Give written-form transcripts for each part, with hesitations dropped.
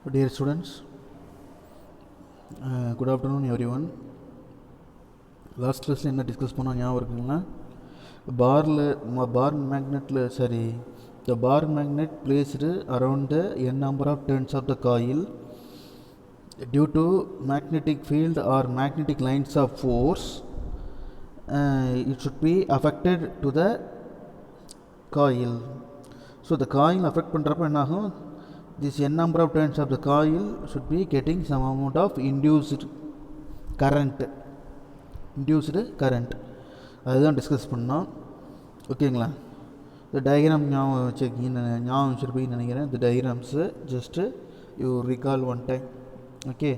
Dear students, good afternoon everyone. Last class என்ன discuss பண்ணோம் ஞாபகம் இருக்குங்களா? bar magnet the bar magnet placed around the n number of turns of the coil due to magnetic field or magnetic lines of force, it should be affected to the coil. So the coil affect பண்ணுறப்ப என்ன ஆகும்? This n number of turns of the coil should be getting some amount of induced current. அதுதான் discuss பண்ணோம். ஓகேங்களா? இந்த diagram ஞாபகம் வச்சுருப்பீங்கன்னு நினைக்கிறேன். இந்த diagrams just you recall one time. Okay,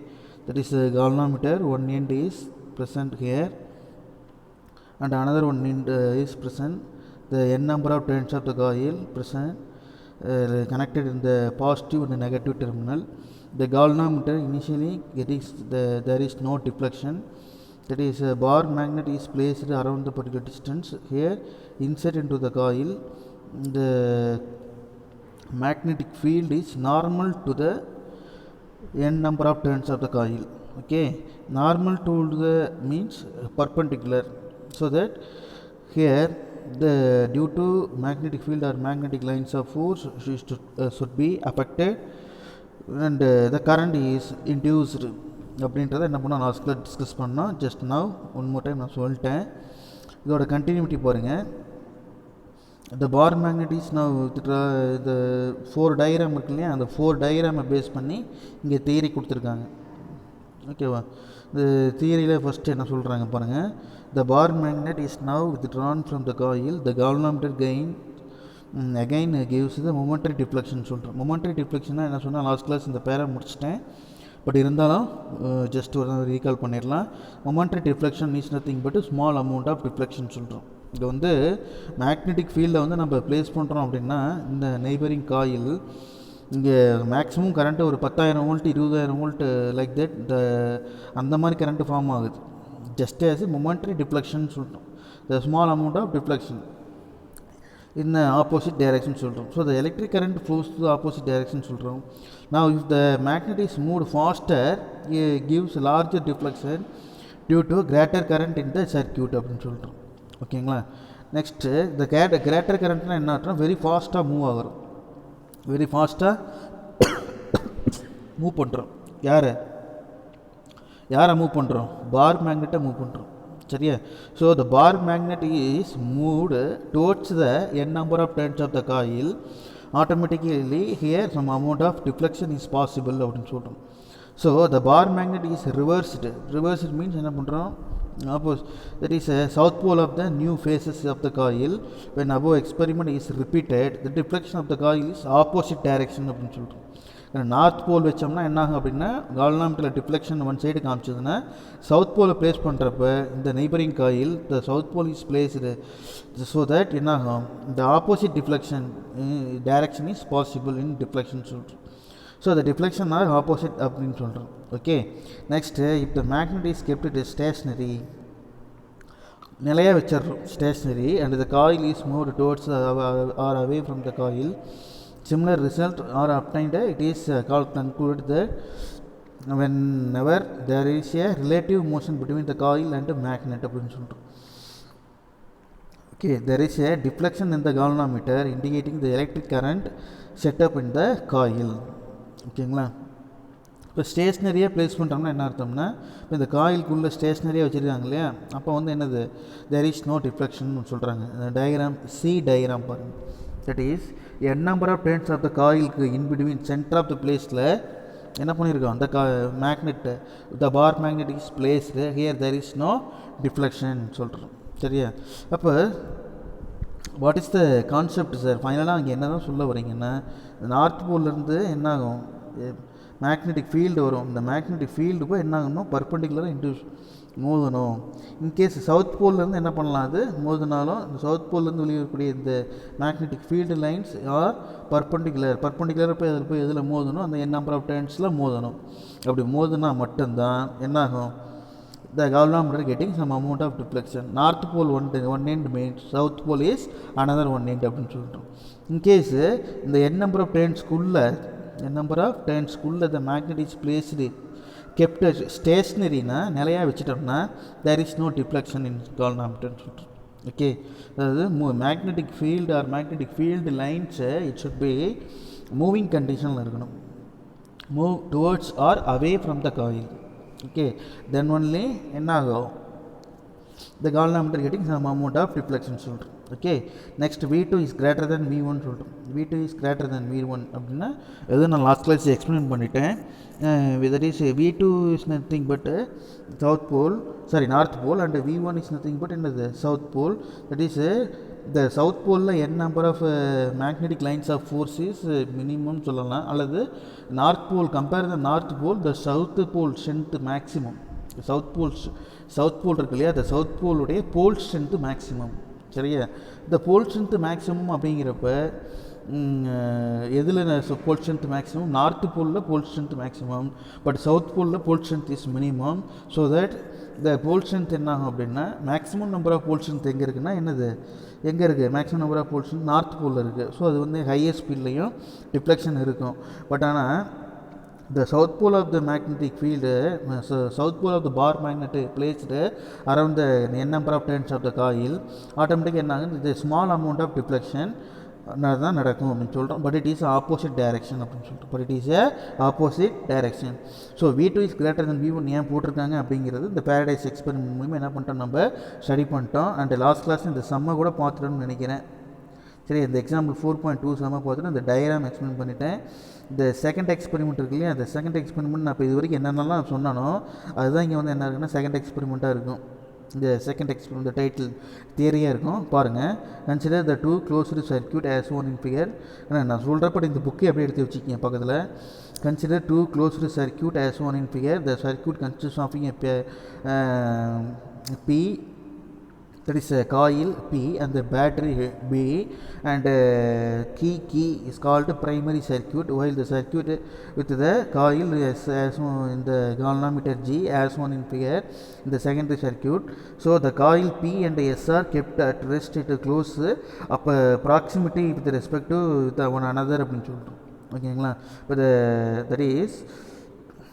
that is a galvanometer. One end is present here and another one end is present. The n number of turns of the coil present connected in the positive and the negative terminal. The galvanometer initially there is no deflection. That is, a bar magnet is placed around the particular distance. Here, insert into the coil. The magnetic field is normal to the n number of turns of the coil. Okay, normal to the means perpendicular. So that here due to magnetic field or magnetic lines of force should be affected and the current is induced. அப்படின்றத என்ன பண்ணோம் last class discuss பண்ணோம். Just now one more time நான் சொல்லிட்டேன். இதோட continuity பாருங்கள். இந்த பார் magnet is now இந்த 4 டயக்ராம் இருக்கு இல்லையா, அந்த 4 டயக்ராமை பேஸ் பண்ணி இங்கே தியரி கொடுத்துருக்காங்க. ஓகேவா? இந்த தியரியில் ஃபஸ்ட்டு என்ன சொல்கிறாங்க பாருங்கள். The bar magnet is now withdrawn from the coil. The galvanometer again gives the momentary deflection சொல்கிறோம். momentary deflectionனா என்ன சொன்னால் லாஸ்ட் கிளாஸ் இந்த பேரை முடிச்சிட்டேன். பட் இருந்தாலும் ஜஸ்ட் ஒரு ரீகால் பண்ணிடலாம். momentary deflection is nothing but small amount of deflection சொல்கிறோம். இது வந்து மேக்னெட்டிக் ஃபீல்டில் நம்ம ப்ளேஸ் பண்ணுறோம் அப்படின்னா இந்த நெய்பரிங் காயில் இங்கே மேக்ஸிமம் கரண்ட்டு ஒரு 10,000 வோல்ட் 20,000 வோல்ட் லைக் தட் அந்த மாதிரி கரண்ட்டு ஃபார்ம் ஆகுது. just as a momentary deflection சொல்கிறோம். the small amount of deflection in the opposite direction சொல்கிறோம். so the electric current flows to the opposite direction சொல்கிறோம். now if the magnet is moved faster, it gives larger deflection due to greater current in the circuit அப்படின்னு சொல்கிறோம். ஓகேங்களா? Next இந்த greater கரண்ட்னா என்ன ஆகும்? Very ஃபாஸ்ட்டாக move ஆகிறோம். Very ஃபாஸ்ட்டாக மூவ் பண்ணுறோம். யாரை மூவ் பண்ணுறோம்? பார் மேக்னெட்டை மூவ் பண்ணுறோம். சரியா? So the bar magnet is moved towards the n number of turns of the coil. Automatically here some amount of deflection is possible அப்படின்னு சொல்கிறோம். So the bar magnet is reversed means என்ன பண்ணுறோம்? that is a south pole of the new phases of the coil. When above experiment is repeated, the deflection of the coil is opposite direction அப்படின்னு சொல்கிறோம். North pole வச்சோம்னா என்ன ஆகும் அப்படின்னா கால்வனோமீட்டரில் deflection one side காமிச்சதுன்னா சவுத் போலை place பண்ணுறப்ப இந்த neighbouring coil the south pole is placed so that என்ன ஆகும்? இந்த opposite deflection direction is possible in deflection சொல்கிறோம். So the deflection are opposite அப்படின்னு சொல்கிறோம். Okay, next if the magnet is kept it stationary, நிலையாக வச்சிடுறோம் stationary, and the coil is moved towards or away from the coil. Similar result are obtained. It is concluded that whenever there is a relative motion between the coil and the magnet அப்படின்னு சொல்கிறோம். Okay, there is a deflection in the galvanometer indicating the electric current set up in the coil. ஓகேங்களா? இப்போ ஸ்டேஷ்னரியாக place பண்ணுறோம்னா என்ன அர்த்தம்னா, இப்போ இந்த காயிலுக்குள்ளே ஸ்டேஷ்னரியாக வச்சுருக்காங்க இல்லையா, அப்போ வந்து என்னது? there is no deflection சொல்கிறாங்க. டயக்ராம் சி டயக்ராம் பாருங்கள். that is n number of turns of the coil in between center of the placeல என்ன பண்ணியிருக்கோம்? அந்த magnet the bar magnet is placed here, there is no deflection சொல்கிறோம். சரியா? அப்போ what is the concept sir? ஃபைனலாக அங்கே என்ன தான் சொல்ல வரீங்கன்னா, நார்த் போல்லேருந்து என்ன ஆகும்? மேக்னெட்டிக் ஃபீல்டு வரும். இந்த மேக்னெட்டிக் ஃபீல்டுக்கும் என்ன ஆகணும்? பர்பண்டிகுலராக மோதணும். இன்கேஸ் சவுத் போல்லேருந்து என்ன பண்ணலாம்? அது மோதினாலும் இந்த சவுத் போல்லேருந்து வெளியேறக்கூடிய இந்த மேக்னெட்டிக் ஃபீல்டு லைன்ஸ் ஆர் பர்பண்டிகுலராக போய் அதில் போய் எதில் மோதணும்? அந்த n number of turnsல மோதணும். அப்படி மோதுனா மட்டும்தான் என்னாகும்? the galvanometer getting some amount of deflection. North pole one end means south pole is another one end அப்படின்னு சொல்லிட்டோம். இன்கேஸ் இந்த n number of turnsக்குள்ளே number of turns குள்ள the magnet is placed kept ஸ்டேஷ்னரினா நிலையாக வச்சுட்டோம்னா there is no deflection in galvanometer சொல்கிறோம். Okay, அதாவது magnetic field or magnetic field லைன்ஸை it should be moving கண்டிஷனில் இருக்கணும், move towards or away from the coil. Okay, then only என்ன ஆகும், the galvanometer getting some amount of deflection சொல்கிறோம். Okay, next V2 is greater than V1 சொல்கிறோம். V2 is greater than V1 அப்படின்னா எதுவும் நான் last class explain பண்ணிட்டேன். That is V2 is nothing but south pole, sorry north pole, and V1 is nothing but என்னது south pole. That is இந்த south போலில் n number of magnetic lines of force is minimum சொல்லலாம், அல்லது north pole compare the north pole the south pole strength maximum. South pole இருக்கு இல்லையா, அந்த south போலுடைய pole strength maximum. சரியா, இந்த போல் ஸ்ட்ரென்த்து மேக்ஸிமம் அப்படிங்கிறப்ப எதில் போல் ஸ்ட்ரென்த் மேக்ஸிமம், நார்த் போலில் pole strength maximum, but south போலில் pole strength is minimum. So that இந்த போல் ஸ்ட்ரென்த் என்ன ஆகும் அப்படின்னா, maximum number of pole strength எங்கே இருக்குன்னா என்னது, எங்கே இருக்குது, maximum number of pole strength north போலில் இருக்குது. ஸோ அது வந்து ஹையஸ்ட் ஸ்பீட்லேயும் டிஃப்ளெக்ஷன் இருக்கும். பட் ஆனால் the south pole of the magnetic field, south pole of the bar magnet placed around the n number of turns of the coil, automatically என்ன ஆகும், the small amount of deflection தான் நடக்கும் அப்படின்னு சொல்கிறோம். But it is opposite direction அப்படின்னு சொல்லிட்டு, but it is a opposite direction. So V2 is greater than V1 ஏன் போட்டிருக்காங்க அப்படிங்கிறது இந்த பேரடைஸ் எக்ஸ்பெரிமெண்ட் மூலமாக என்ன பண்ணிட்டோம், நம்ம ஸ்டடி பண்ணிட்டோம். அண்ட் லாஸ்ட் கிளாஸ் இந்த சம்மை கூட பார்த்துட்டோம்னு நினைக்கிறேன். சரி, இந்த எக்ஸாம்பிள் 4.2 சம்மை பார்த்துட்டு இந்த டயக்ராம் எக்ஸ்பிளைன் பண்ணிட்டேன். இந்த செகண்ட் எக்ஸ்பெரிமெண்ட் இருக்கு இல்லையா, அந்த செகண்ட் எக்ஸ்பெரிமெண்ட் நான் இப்போ இது வரைக்கும் என்னென்னலாம் சொன்னானோ அதுதான் இங்கே வந்து என்ன இருக்குன்னா செகண்ட் எக்ஸ்பெரிமெண்ட்டாக இருக்கும். இந்த செகண்ட் எக்ஸ்பெரிமெண்ட் இந்த டைட்டில் தியரியாக இருக்கும் பாருங்கள். Consider the 2 closed circuit as one in figure. நான் சொல்கிறப்ப இந்த புக்கே அப்படியே எடுத்து வச்சுக்கிங்க பக்கத்தில். Consider 2 closed circuit as one in figure. The circuit consist of P, that is a coil P, and the battery B, and key is called primary circuit, while the circuit with the coil is as in the galvanometer G as one in figure in the secondary circuit. So the coil P and S are kept at rest at close up proximity with respect to the one another அப்படின்னு சொல்கிறோம். ஓகேங்களா, இப்போ that is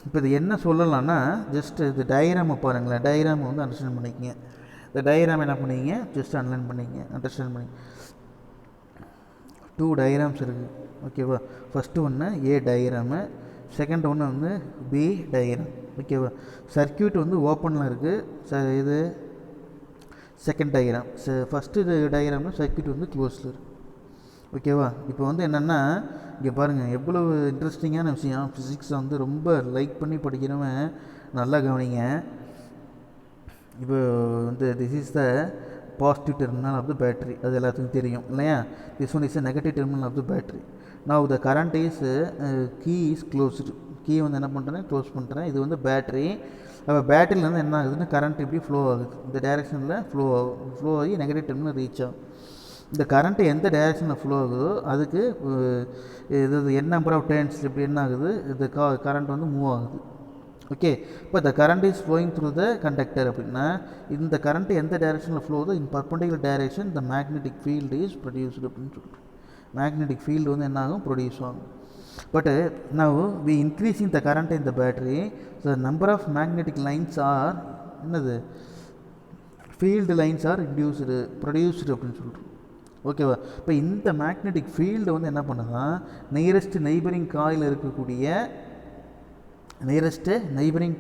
இப்போ இது என்ன சொல்லலாம்னா, just இது டயக்ராமை பாருங்களேன், டயக்ராமை வந்து அண்டர்ஸ்டாண்ட் பண்ணிக்கங்க. இந்த டயக்ராம் என்ன பண்ணிங்க, ஜஸ்ட் அண்டர்ஸ்டாண்ட் பண்ணி 2 டயக்ராம்ஸ் இருக்குது. ஓகேவா, ஃபஸ்ட்டு ஒன்று ஏ டயக்ராமு, செகண்ட் ஒன்று வந்து பி டயக்ராம். ஓகேவா, சர்க்யூட் வந்து ஓப்பனில் இருக்குது. இது செகண்ட் டயக்ராம். ஃபஸ்ட்டு இது டயக்ராமில் சர்க்யூட் வந்து க்ளோஸில் இருக்குது. ஓகேவா, இப்போ வந்து என்னென்னா இங்கே பாருங்கள் எவ்வளோ இன்ட்ரெஸ்டிங்கான விஷயம். ஃபிசிக்ஸை வந்து ரொம்ப லைக் பண்ணி படிக்கிறவன் நல்லா கவனிங்க. இப்போ வந்து this is the positive terminal of the battery, அது எல்லாத்துக்கும் தெரியும் இல்லையா. This one is the negative terminal of the battery. நான் the current is key is closed. Key வந்து என்ன பண்ணுறேன், க்ளோஸ் பண்ணுறேன். இது வந்து பேட்ரி. அப்போ பேட்டரியிலேருந்து என்ன ஆகுதுன்னா கரண்ட் இப்படி ஃப்ளோ ஆகுது, இந்த டைரெக்ஷனில் ஃப்ளோ ஆகி நெகட்டிவ் டெர்மினல் ரீச் ஆகும். இந்த கரண்ட்டு எந்த டைரெக்ஷனில் ஃப்ளோ ஆகுதோ அதுக்கு இது n நம்பர் ஆஃப் டர்ன்ஸ் இப்படி என்ன ஆகுது, இந்த கரண்ட் வந்து மூவ் ஆகுது. ஓகே, இப்போ the current is flowing through the conductor அப்படின்னா இந்த கரண்ட் எந்த டைரெக்ஷனில் ஃப்ளோ ஆகுதோ in perpendicular direction the magnetic field is produced அப்படின்னு சொல்லிட்டு மேக்னெட்டிக் ஃபீல்டு வந்து என்ன ஆகும், ப்ரொடியூஸ் ஆகும். But now we increasing the current in the battery, the number of magnetic lines are என்னது, ஃபீல்டு லைன்ஸ் ஆர் ப்ரொடியூஸ்டு அப்படின்னு சொல்கிறோம். ஓகேவா, இப்போ இந்த மேக்னெட்டிக் ஃபீல்டு வந்து என்ன பண்ணுதுன்னா நியரஸ்ட் நெய்பரிங் காயில் இருக்கக்கூடிய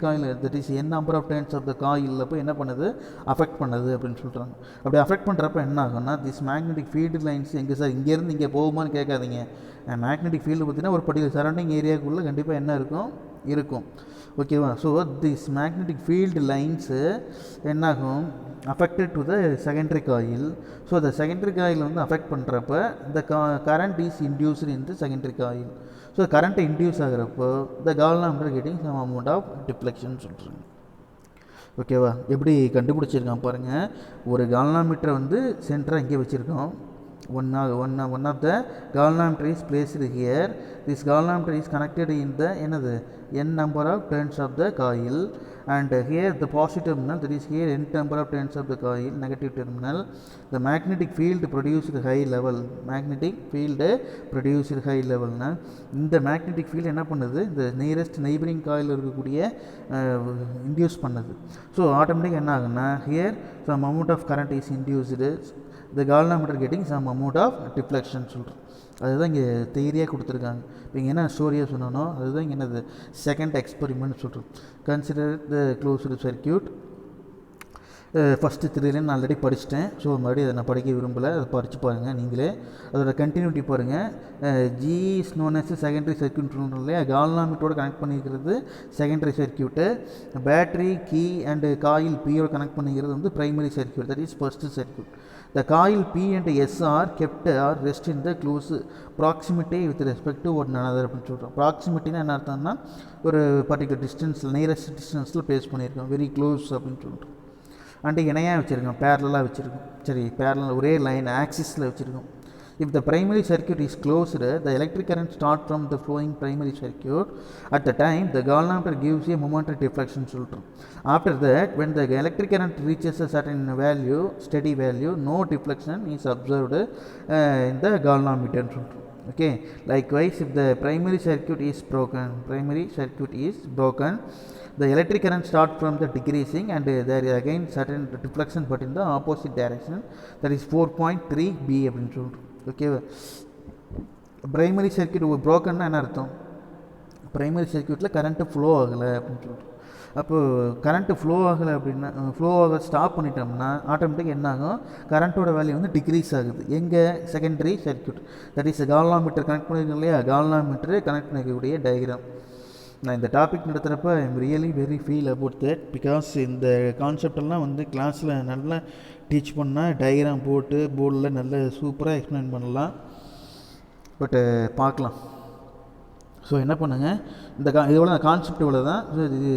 coil that is n number of turns of the காயிலில் போய் என்ன பண்ணுது, அஃபெக்ட் பண்ணுது அப்படின்னு சொல்கிறாங்க. அப்படி அஃபெக்ட் பண்ணுறப்ப என்ன ஆகும்னா திஸ் மேக்னெட்டிக் ஃபீல்டு லைன்ஸ் எங்கே சார் இங்கேருந்து இங்கே போகுமான்னு கேட்காதீங்க. மேக்னெட்டிக் ஃபீல்டு பார்த்தீங்கன்னா ஒரு பர்டிகுலர் சரௌண்டிங் ஏரியாவுக்குள்ளே கண்டிப்பாக என்ன இருக்கும். ஓகேவா, so this magnetic field lines என்னாகும், affected to the secondary coil. So the secondary coil வந்து அஃபெக்ட் பண்ணுறப்ப இந்த current is induced in the secondary coil. So current induce ஆகிறப்போ the galvanometer getting some amount of deflection சொல்கிறாங்க. ஓகேவா, எப்படி கண்டுபிடிச்சிருக்கான் பாருங்கள். ஒரு கால்வனோமீட்டரை வந்து சென்டராக இங்கே வச்சுருக்கோம். one of the galvanometer is placed here. This galvanometer is connected in the n number of turns of the coil, and here the positive terminal, that is here n number of turns of the coil, negative terminal. The magnetic field produced high level, magnetic field produced high level na இந்த magnetic field என்ன பண்ணுது, இந்த nearest neighboring coil இருக்கக்கூடிய induce பண்ணுது. So automatic என்ன ஆகுன்னா here some amount of current is induced, the galvanometer getting some amount of deflection சொல்கிறோம். அதுதான் இங்கே தியரியாக கொடுத்துருக்காங்க. இப்போ இங்கே என்ன ஸ்டோரியாக சொன்னோம், அதுதான் இங்கே என்னது செகண்ட் எக்ஸ்பெரிமெண்ட் சொல்கிறோம். Consider the closed circuit. First த்ரீலேயும் நான் ஆல்ரெடி படிச்சிட்டேன். ஸோ மறுபடியும் அதை நான் படிக்க விரும்பலை, அதை படித்து பாருங்கள் நீங்களே. அதோட கண்டினியூட்டி பாருங்கள். G is known as secondary circuit இல்லையா, கால்வனோமீட்டரோட கனெக்ட் பண்ணிக்கிறது secondary circuit. Battery, key and coil பியோட கனெக்ட் பண்ணிக்கிறது வந்து primary circuit, that is first circuit. The coil P and S are kept or rest in the close proximity with respect to one another அப்படின்னு சொல்கிறோம். ப்ராக்சிமிட்டினா என்ன அர்த்தம்னா ஒரு particular டிஸ்டன்ஸில், nearest டிஸ்டன்ஸில் ப்ளேஸ் பண்ணியிருக்கோம், வெரி க்ளோஸ் அப்படின்னு சொல்கிறோம். அண்டு இணையாக வச்சுருக்கோம், பேரலாக வச்சுருக்கோம். சரி, பேரலாக ஒரே லைன் ஆக்சிஸில் வச்சுருக்கோம். If the primary circuit is closed, the electric current starts from the flowing primary circuit. At the time, the galvanometer gives a momentary deflection. After that, when the electric current reaches a certain value, steady value, no deflection is observed in the galvanometer. Okay. Likewise, if the primary circuit is broken, the electric current starts from the decreasing, and there is again certain deflection, but in the opposite direction. That is 4.3 B அப்படின்னு சொல்கிறோம். ஓகேவா. Primary circuit ப்ரோக்கன்னா என்ன அர்த்தம், primary சர்க்யூட்டில் current flow ஆகலை அப்படின்னு சொல்லிட்டு. அப்போது கரண்ட்டு ஃப்ளோ ஆகலை அப்படின்னா, ஃப்ளோ ஆக ஸ்டாப் பண்ணிட்டோம்னா ஆட்டோமேட்டிக்காக என்ன ஆகும், கரண்ட்டோட வேல்யூ வந்து டிக்ரீஸ் ஆகுது. எங்கே, secondary circuit, that is galvanometer connect பண்ணியிருக்கோம் இல்லையா, கால்வனோமீட்டர் கனெக்ட் பண்ணிக்கக்கூடிய டயக்ராம். நான் இந்த டாபிக் நடத்துகிறப்ப I am really very feel about that, because இந்த கான்செப்டெல்லாம் வந்து கிளாஸில் நல்லா டீச் பண்ணால் டயக்ராம் போட்டு போர்டில் நல்ல சூப்பராக எக்ஸ்பிளைன் பண்ணலாம். பட்டு பார்க்கலாம். ஸோ என்ன பண்ணுங்கள், இதோட கான்செப்ட் இவ்வளோ தான். ஸோ இது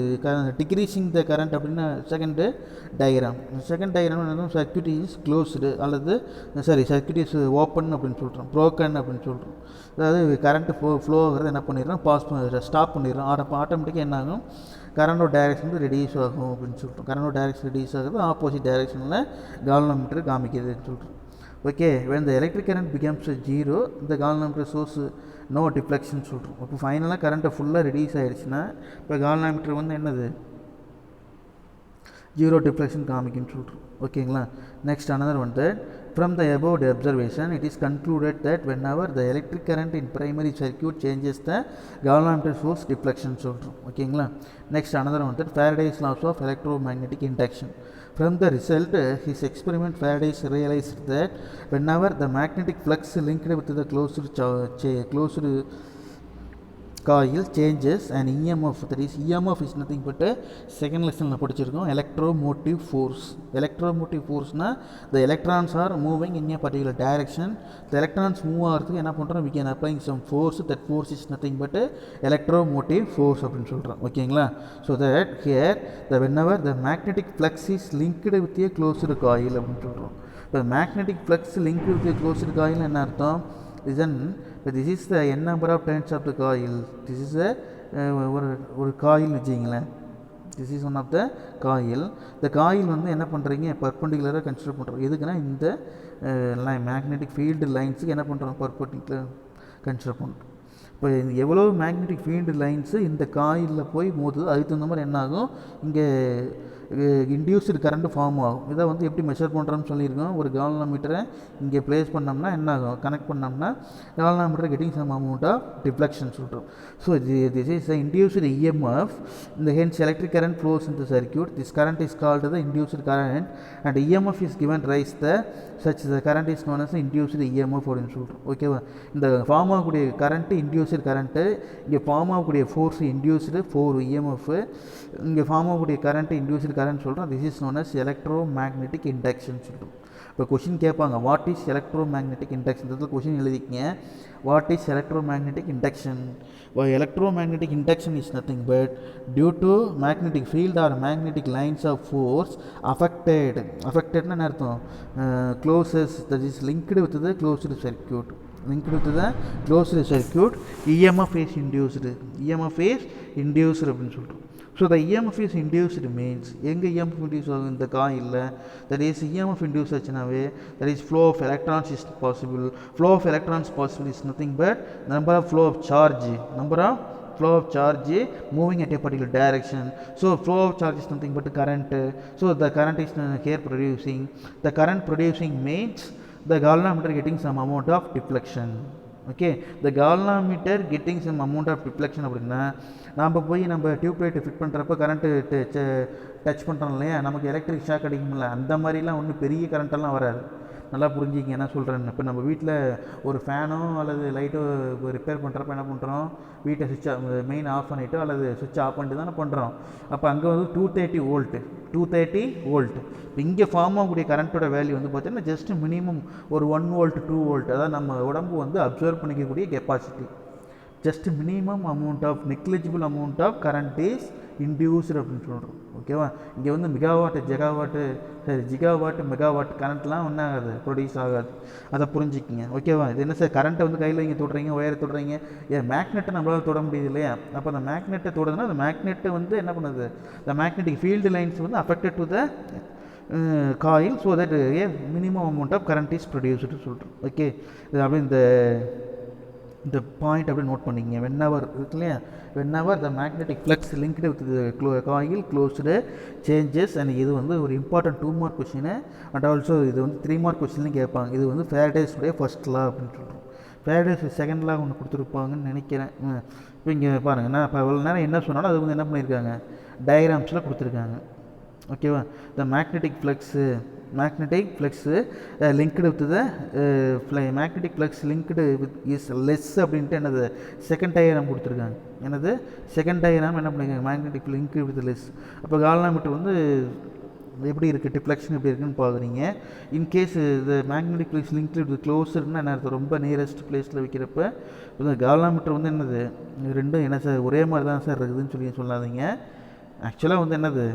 டிக்ரீசிங் த கரண்ட் அப்படின்னா செகண்டு டயக்ராம். செகண்ட் டயக்ராம் என்ன, சர்க்யூட் இஸ் க்ளோஸ்டு அல்லது சர்க்யூட் இஸ் ஓப்பன் அப்படின்னு சொல்கிறோம், ப்ரோக்கன் அப்படின்னு சொல்கிறோம். அதாவது கரண்ட்டு ஃப்ளோ ஆகிறது என்ன பண்ணிடுறோம், ஸ்டாப் பண்ணிடுறோம். ஆட்டோமேட்டிக்காக என்ன ஆகும், கரண்டோட டைரெக்ஷன் வந்து ரெடியூஸ் ஆகும் அப்படின்னு சொல்கிறோம். கரண்டோட டைரெக்ஷன் ரெடியூஸ் ஆகுது, ஆப்போசிட் டைரெக்ஷனில் கால்வனோமீட்டர் காமிக்குதுன்னு சொல்கிறோம். Okay. when the electric current becomes 0, the galvanometer shows no deflection சொல்கிறோம். இப்போ ஃபைனலாக கரண்ட்டை ஃபுல்லாக ரெடியூஸ் ஆகிடுச்சுன்னா இப்போ கால்வனோமீட்டர் வந்து என்னது, 0 டிஃப்ளெக்ஷன் காமிக்குன்னு சொல்கிறோம். ஓகேங்களா. Next another one that from the above observation it is concluded that whenever the electric current in primary circuit changes, the galvanometer shows deflection சொல்கிறோம். ஓகேங்களா. Next another one that Faraday's laws of electromagnetic induction. From the result, his experiment, Faraday realized that whenever the magnetic flux linked with the closed coil changes an EMF, that is EMF is nothing but a second lesson படிச்சிருக்கோம், electromotive force. Electromotive forceனா the electrons are moving in a particular direction. The electrons move ஆகிறதுக்கு என்ன பண்ணுறோம், we can applying some force. That force is nothing but a electromotive force அப்படின்னு சொல்கிறோம். ஓகேங்களா. So that here whenever the magnetic flux is linked with a closed coil அப்படின்னு சொல்கிறோம். இப்போ magnetic flux linked with a closed coil என்ன அர்த்தம், this is the n number of turns of the coil. This is ஒரு coil வச்சிங்களேன், this is one of the coil. இந்த coil வந்து என்ன பண்ணுறீங்க, பர்பண்டிகுலராக கன்சிடர் பண்ணுறோம். எதுக்குன்னா இந்த மேக்னெட்டிக் ஃபீல்டு லைன்ஸுக்கு என்ன பண்ணுறோம், பர்பண்டிகுலர் கன்சிடர் பண்ணுறோம். இப்போ எவ்வளோ மேக்னெட்டிக் ஃபீல்டு லைன்ஸு இந்த காயிலில் போய் மோதுது, அதுக்கு தகுந்த மாதிரி என்ன ஆகும், இங்கே இன்டியூஸ்டு கரண்ட் ஃபார்ம் ஆகும். இதை வந்து எப்படி மெஷர் பண்ணுறோம்னு சொல்லியிருக்கோம். ஒரு கால்வனோமீட்டரை இங்கே ப்ளேஸ் பண்ணோம்னா என்ன ஆகும், கனெக்ட் பண்ணோம்னா galvanometer getting some amount of deflection சொல்கிறோம். So this is the induced EMF. இந்த hence electric current flows in the circuit. This current is called the induced current and EMF is given rise the such the current is known as induced EMF அப்படின்னு சொல்கிறோம். ஓகேவா. இந்த form ஆகக்கூடிய current induced current, இங்கே form ஆகக்கூடிய force induced 4 EMF, இங்கே form ஆகக்கூடிய current induced current சொல்கிறோம். This is known as electromagnetic induction சொல்கிறோம். இப்போ கொஷின் கேட்பாங்க what is electromagnetic induction, இதில் கொஷின் எழுதிக்கிங்க what is electromagnetic induction. Electromagnetic induction is nothing but due to magnetic field or magnetic lines of force அஃபெக்டட்னா என்ன அர்த்தம், closes that is linked with the closed circuit, linked with the closed circuit, EMF is induced, EMF is induced அப்படின்னு சொல்கிறோம். So the EMF is induced means எங்கே EMF induce ஆகும் இந்த காயிலில், that is EMF induce ஆச்சுனாவே that is flow of electrons is possible. Flow of electrons possible is nothing but number of flow of charge, flow of charge moving at a particular direction. So flow of charge is nothing but current. So the current is here producing, the current producing means the galvanometer getting some amount of deflection. Okay, the galvanometer getting some amount of deflection அப்படின்னா நாம் போய் நம்ம tube light fit பண்ணுறப்ப current touch பண்ணுறோம் இல்லையா, நமக்கு electric shock அடிக்கும்ல, அந்த மாதிரிலாம் ஒன்றும் பெரிய கரண்ட்டெல்லாம் வராது. நல்லா புரிஞ்சிங்க என்ன சொல்கிறேன்னு. இப்போ நம்ம வீட்டில் ஒரு ஃபேனோ அல்லது லைட்டோ ரிப்பேர் பண்ணுறப்ப என்ன பண்ணுறோம், வீட்டை மெயின் ஆஃப் பண்ணிவிட்டு அல்லது சுவிட்ச் ஆஃப் பண்ணிட்டு தானே பண்ணுறோம். அப்போ அங்கே வந்து 230 வோல்ட். இப்போ இங்கே ஃபார்ம் ஆகக்கூடிய கரண்ட்டோட வேல்யூ வந்து பார்த்திங்கன்னா ஜஸ்ட் மினிமம் ஒரு 1 வோல்ட் 2 வோல்ட், அதாவது நம்ம உடம்பு வந்து அப்சர்வ் பண்ணிக்கக்கூடிய capacity. Just minimum amount of negligible amount of current is induced அப்படின்னு சொல்கிறோம். ஓகேவா, இங்கே வந்து ஜிகாவாட்டு மெகாவாட் கரண்ட்லாம் ஒன்றும் ஆகாது, ப்ரொடியூஸ் ஆகாது. அதை புரிஞ்சுக்கிங்க. ஓகேவா, இது என்ன சார் கரண்ட்டை வந்து கையில் இங்கே தொடுறீங்க, ஒயரை தொடுறீங்க, ஏன் மேக்னெட்டை நம்மளால் தொட முடியுது இல்லையா. அப்போ அந்த மேக்னெட்டை தொடுதுன்னா அந்த மேக்னெட்டை வந்து என்ன பண்ணுது, இந்த மேக்னெட்டிக் ஃபீல்டு லைன்ஸ் வந்து affected to the coil, so that minimum amount of current is produced சொல்கிறோம். ஓகே, இது அப்படி இந்த பாயிண்ட் அப்படி நோட் பண்ணிங்க. வென்எவர் இருக்கு இல்லையா, whenever the magnetic flux linked with coil closed changes. And இது வந்து ஒரு important 2 mark question and also இது வந்து 3 மார்க் கொஸ்டின்லையும் கேட்பாங்க. இது வந்து ஃபேரடேஸுடைய ஃபர்ஸ்ட் லா அப்படின்னு சொல்கிறோம். ஃபேரடேஸ் செகண்ட் லா ஒன்று கொடுத்துருப்பாங்கன்னு நினைக்கிறேன். இப்போ இங்கே பாருங்கள், நான் இப்போ இவ்வளோ நேரம் என்ன சொன்னாலும் அது வந்து என்ன பண்ணியிருக்காங்க, டயக்ராம்ஸில் கொடுத்துருக்காங்க. ஓகேவா, the magnetic flux linked with the magnetic flux linked with is less அப்படின்ட்டு என்னது செகண்ட் டயக்ராம் கொடுத்துருக்காங்க. என்னது செகண்ட் டயக்ராம் என்ன பண்ணியிருக்காங்க, மேக்னெட்டிக் லிங்க்டு வித் லெஸ். அப்போ கால்வனோமீட்டர் வந்து எப்படி இருக்குது, டிஃப்ளெக்ஷன் எப்படி இருக்குன்னு பார்க்குறீங்க. இன்கேஸ் இந்த மேக்னெட்டிக் ஃப்ளக்ஸ் லிங்க்டு வித் க்ளோஸர்னா என்ன அர்த்தம், ரொம்ப நியரஸ்ட் பிளேஸில் வைக்கிறப்ப இந்த கால்வனோமீட்டர் வந்து என்னது ரெண்டும் என்ன சார் ஒரே மாதிரி தான் சார் இருக்குதுன்னு சொல்லாதீங்க. ஆக்சுவலாக வந்து என்னது